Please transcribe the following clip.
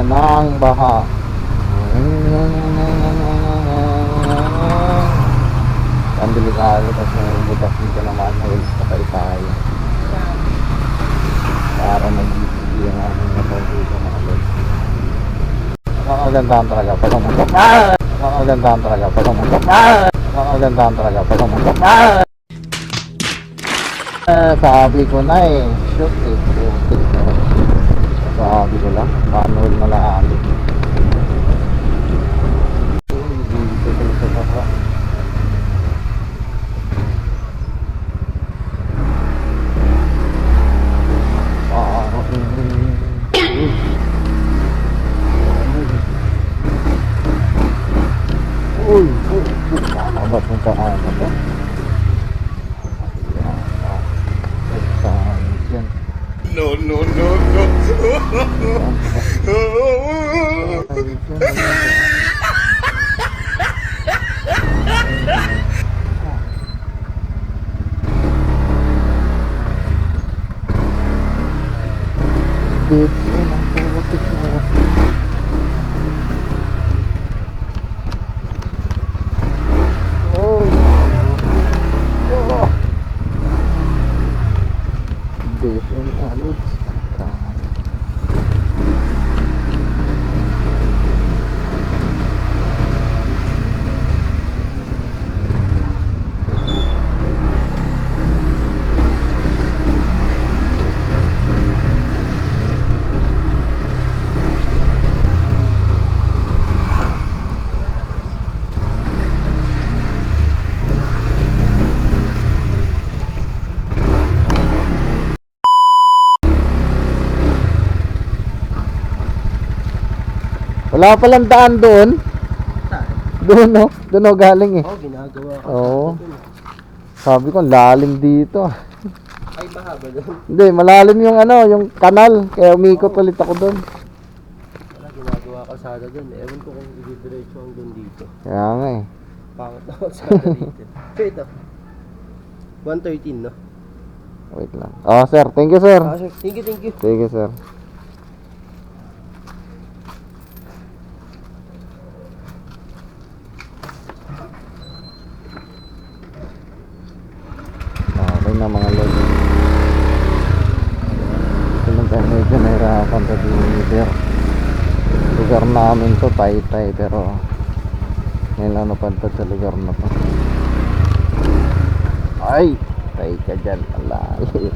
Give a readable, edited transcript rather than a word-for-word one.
ng baha. Ang delikado kasi butas dito naman hills patay tayo para mag-ibig yung aming motor dito mga lods. Makagandahan talaga pag umutok. Makagandahan talaga pag umutok. Makagandahan talaga pag umutok. Sabi ko na eh, shoot eh, putik na. Sabi ko lang, manual na lang. Dito sa baka. Uy, abat mo sa ano ba? No, no, no, no. Wala palang daan doon. Doon no? Doon no galing eh. Oo, ginagawa ko. Oo. Sabi ko, lalim dito. Ay, mahaba doon. Hindi, malalim yung ano, yung kanal. Kaya umikot ulit ako doon. Wala, ginagawa kalsada doon. Ewan ko kung i-diretso ang doon dito. Kaya nga eh. Pangat na kalsada dito. So ito, 113 no? Wait lang. Oh sir, thank you sir. Ah, sir. Thank you, thank you. Thank you sir. Okay na mga lord. Ito lang tayo medyo nahirapan sa deliver. Lugar namin to Taytay pero ngayon lang napadpad sa lugar na to. Ay! Tay ka dyan. Alalim.